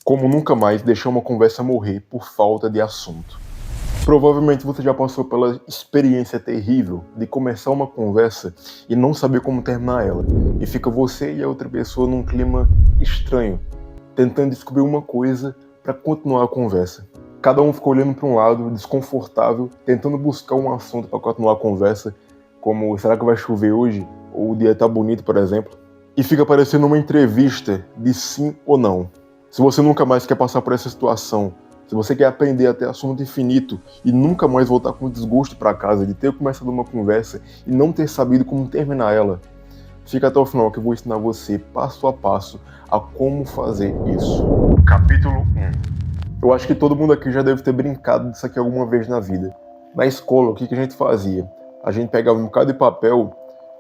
Como nunca mais deixar uma conversa morrer por falta de assunto. Provavelmente você já passou pela experiência terrível de começar uma conversa e não saber como terminar ela. E fica você e a outra pessoa num clima estranho, tentando descobrir uma coisa para continuar a conversa. Cada um fica olhando para um lado, desconfortável, tentando buscar um assunto para continuar a conversa, como será que vai chover hoje? Ou o dia tá bonito, por exemplo. E fica parecendo uma entrevista de sim ou não. Se você nunca mais quer passar por essa situação, se você quer aprender a ter assunto infinito e nunca mais voltar com desgosto para casa de ter começado uma conversa e não ter sabido como terminar ela, fica até o final que eu vou ensinar você, passo a passo, a como fazer isso. Capítulo 1. Eu acho que todo mundo aqui já deve ter brincado disso aqui alguma vez na vida. Na escola, o que a gente fazia? A gente pegava um bocado de papel,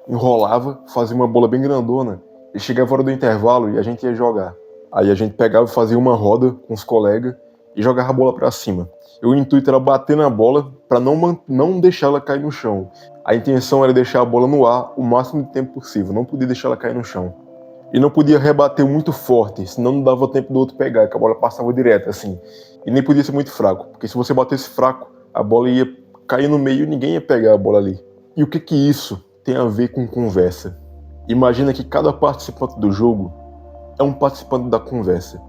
enrolava, fazia uma bola bem grandona e chegava a hora do intervalo e a gente ia jogar. Aí a gente pegava e fazia uma roda com os colegas e jogava a bola pra cima. E o intuito era bater na bola para não deixar ela cair no chão. A intenção era deixar a bola no ar o máximo de tempo possível, não podia deixar ela cair no chão. E não podia rebater muito forte, senão não dava tempo do outro pegar, que a bola passava direto assim. E nem podia ser muito fraco, porque se você batesse fraco, a bola ia cair no meio e ninguém ia pegar a bola ali. E o que isso tem a ver com conversa? Imagina que cada participante do jogo é um participante da conversa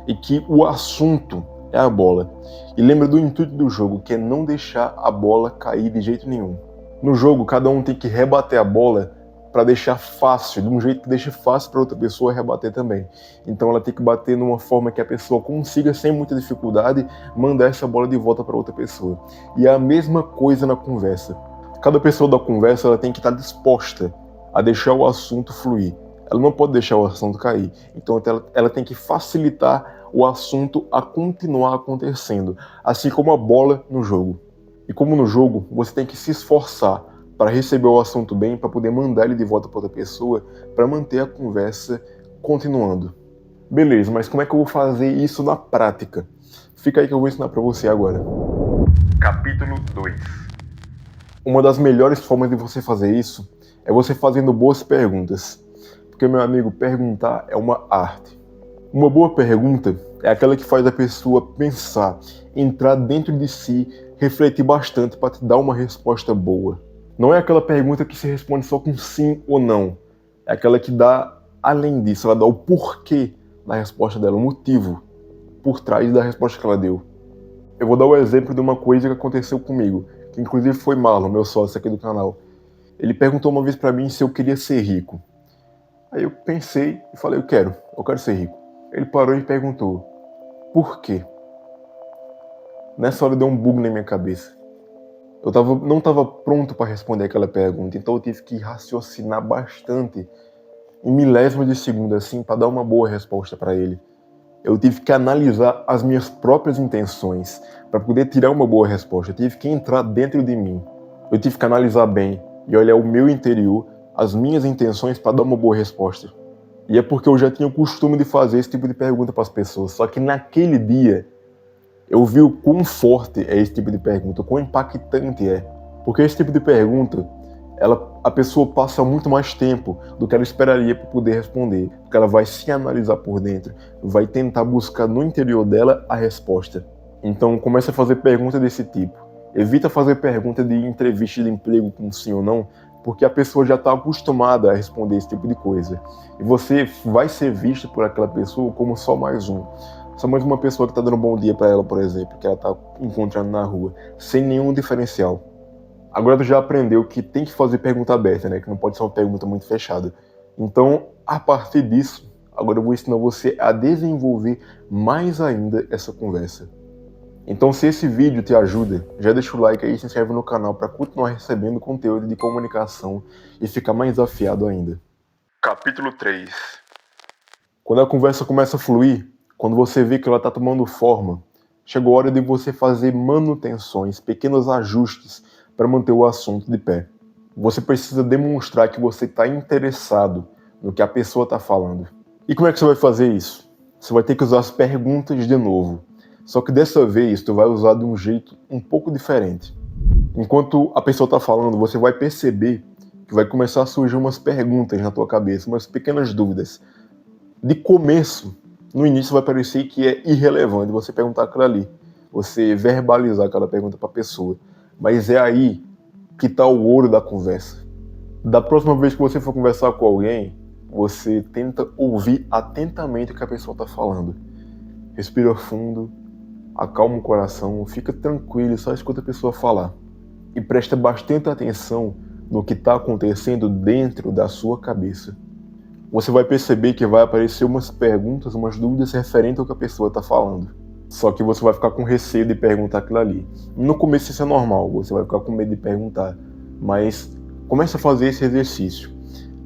e que o assunto é a bola. E lembra do intuito do jogo, que é não deixar a bola cair de jeito nenhum. No jogo, cada um tem que rebater a bola para deixar fácil, de um jeito que deixe fácil para outra pessoa rebater também. Então ela tem que bater numa forma que a pessoa consiga, sem muita dificuldade, mandar essa bola de volta para outra pessoa. E é a mesma coisa na conversa. Cada pessoa da conversa ela tem que estar disposta a deixar o assunto fluir. Ela não pode deixar o assunto cair. Então ela tem que facilitar o assunto a continuar acontecendo, assim como a bola no jogo. E como no jogo, você tem que se esforçar para receber o assunto bem, para poder mandar ele de volta para outra pessoa, para manter a conversa continuando. Beleza, mas como é que eu vou fazer isso na prática? Fica aí que eu vou ensinar para você agora. Capítulo 2. Uma das melhores formas de você fazer isso é você fazendo boas perguntas. Porque, meu amigo, perguntar é uma arte. Uma boa pergunta é aquela que faz a pessoa pensar, entrar dentro de si, refletir bastante para te dar uma resposta boa. Não é aquela pergunta que se responde só com sim ou não. É aquela que dá, além disso, ela dá o porquê da resposta dela, o motivo por trás da resposta que ela deu. Eu vou dar o exemplo de uma coisa que aconteceu comigo, que inclusive foi Marlon, meu sócio aqui do canal. Ele perguntou uma vez para mim se eu queria ser rico. Aí eu pensei e falei, eu quero ser rico. Ele parou e perguntou, por quê? Nessa hora deu um bug na minha cabeça. Eu não estava pronto para responder aquela pergunta, então eu tive que raciocinar bastante, em milésimos de segundo assim, para dar uma boa resposta para ele. Eu tive que analisar as minhas próprias intenções para poder tirar uma boa resposta. Eu tive que entrar dentro de mim. Eu tive que analisar bem e olhar o meu interior, as minhas intenções para dar uma boa resposta. E é porque eu já tinha o costume de fazer esse tipo de pergunta para as pessoas. Só que naquele dia, eu vi o quão forte é esse tipo de pergunta, o quão impactante é. Porque esse tipo de pergunta, a pessoa passa muito mais tempo do que ela esperaria para poder responder. Porque ela vai se analisar por dentro, vai tentar buscar no interior dela a resposta. Então comece a fazer perguntas desse tipo. Evita fazer pergunta de entrevista de emprego com sim ou não, porque a pessoa já está acostumada a responder esse tipo de coisa. E você vai ser visto por aquela pessoa como só mais um. Só mais uma pessoa que está dando um bom dia para ela, por exemplo, que ela está encontrando na rua, sem nenhum diferencial. Agora tu já aprendeu que tem que fazer pergunta aberta, né? Que não pode ser uma pergunta muito fechada. Então, a partir disso, agora eu vou ensinar você a desenvolver mais ainda essa conversa. Então, se esse vídeo te ajuda, já deixa o like aí e se inscreve no canal para continuar recebendo conteúdo de comunicação e ficar mais afiado ainda. Capítulo 3. Quando a conversa começa a fluir, quando você vê que ela está tomando forma, chegou a hora de você fazer manutenções, pequenos ajustes para manter o assunto de pé. Você precisa demonstrar que você está interessado no que a pessoa está falando. E como é que você vai fazer isso? Você vai ter que usar as perguntas de novo. Só que dessa vez, tu vai usar de um jeito um pouco diferente. Enquanto a pessoa está falando, você vai perceber que vai começar a surgir umas perguntas na tua cabeça, umas pequenas dúvidas. De começo, No início vai parecer que é irrelevante você perguntar aquilo ali, você verbalizar aquela pergunta para a pessoa, mas é aí que está o ouro da conversa. Da próxima vez que você for conversar com alguém, você tenta ouvir atentamente o que a pessoa está falando. Respira fundo, acalma o coração, fica tranquilo e só escuta a pessoa falar. E presta bastante atenção no que está acontecendo dentro da sua cabeça. Você vai perceber que vai aparecer umas perguntas, umas dúvidas referentes ao que a pessoa está falando. Só que você vai ficar com receio de perguntar aquilo ali. No começo isso é normal, você vai ficar com medo de perguntar, mas comece a fazer esse exercício.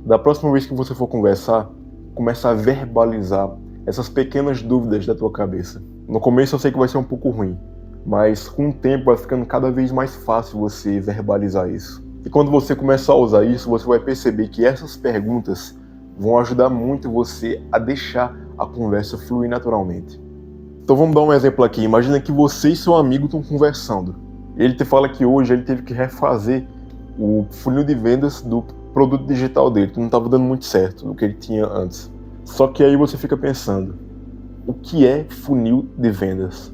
Da próxima vez que você for conversar, comece a verbalizar essas pequenas dúvidas da tua cabeça. No começo eu sei que vai ser um pouco ruim, mas com o tempo vai ficando cada vez mais fácil você verbalizar isso. E quando você começar a usar isso, você vai perceber que essas perguntas vão ajudar muito você a deixar a conversa fluir naturalmente. Então vamos dar um exemplo aqui. Imagina que você e seu amigo estão conversando. Ele te fala que hoje ele teve que refazer o funil de vendas do produto digital dele, que não estava dando muito certo do que ele tinha antes. Só que aí você fica pensando, o que é funil de vendas?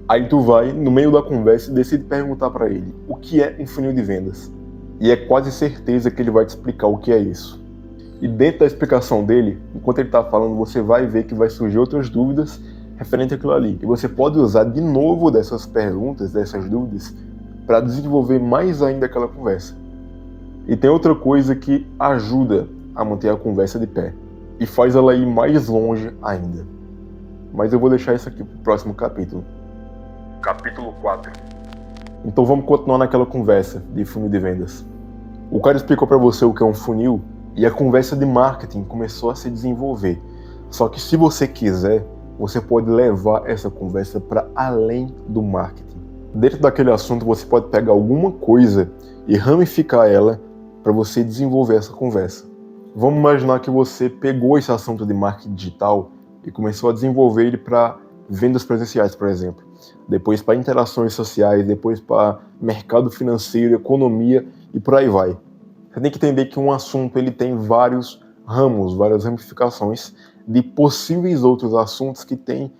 Aí tu vai, no meio da conversa, e decide perguntar para ele, o que é um funil de vendas? E é quase certeza que ele vai te explicar o que é isso. E dentro da explicação dele, enquanto ele está falando, você vai ver que vai surgir outras dúvidas referente àquilo ali. E você pode usar de novo dessas perguntas, dessas dúvidas, para desenvolver mais ainda aquela conversa. E tem outra coisa que ajuda a manter a conversa de pé e faz ela ir mais longe ainda. Mas eu vou deixar isso aqui para o próximo capítulo. Capítulo 4. Então vamos continuar naquela conversa de funil de vendas. O cara explicou para você o que é um funil e a conversa de marketing começou a se desenvolver. Só que se você quiser, você pode levar essa conversa para além do marketing. Dentro daquele assunto você pode pegar alguma coisa e ramificar ela para você desenvolver essa conversa. Vamos imaginar que você pegou esse assunto de marketing digital e começou a desenvolver ele para vendas presenciais, por exemplo. Depois para interações sociais, depois para mercado financeiro, economia e por aí vai. Você tem que entender que um assunto ele tem vários ramos, várias ramificações de possíveis outros assuntos que têm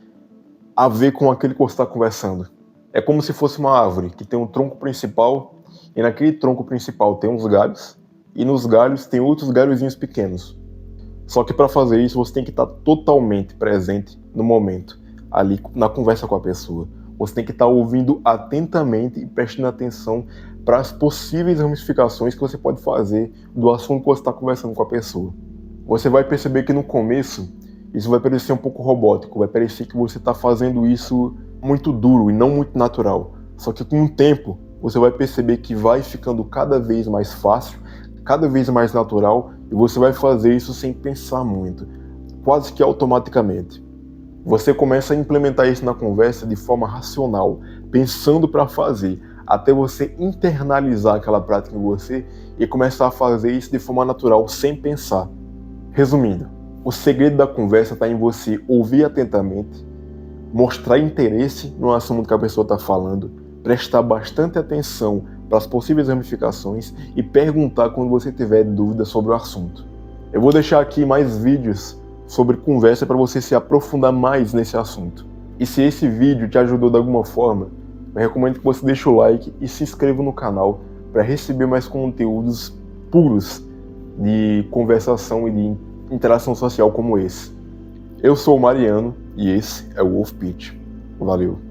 a ver com aquele que você está conversando. É como se fosse uma árvore que tem um tronco principal e naquele tronco principal tem uns galhos e nos galhos tem outros galhozinhos pequenos. Só que para fazer isso você tem que estar totalmente presente no momento, ali na conversa com a pessoa. Você tem que estar ouvindo atentamente e prestando atenção para as possíveis ramificações que você pode fazer do assunto que você está conversando com a pessoa. Você vai perceber que no começo isso vai parecer um pouco robótico, vai parecer que você está fazendo isso muito duro e não muito natural. Só que com o tempo você vai perceber que vai ficando cada vez mais fácil, cada vez mais natural e você vai fazer isso sem pensar muito, quase que automaticamente. Você começa a implementar isso na conversa de forma racional, pensando para fazer, até você internalizar aquela prática em você e começar a fazer isso de forma natural, sem pensar. Resumindo, o segredo da conversa está em você ouvir atentamente, mostrar interesse no assunto que a pessoa está falando, prestar bastante atenção para as possíveis ramificações e perguntar quando você tiver dúvida sobre o assunto. Eu vou deixar aqui mais vídeos sobre conversa para você se aprofundar mais nesse assunto. E se esse vídeo te ajudou de alguma forma, eu recomendo que você deixe o like e se inscreva no canal para receber mais conteúdos puros de conversação e de interação social como esse. Eu sou o Mariano e esse é o Wolf Pitch. Valeu!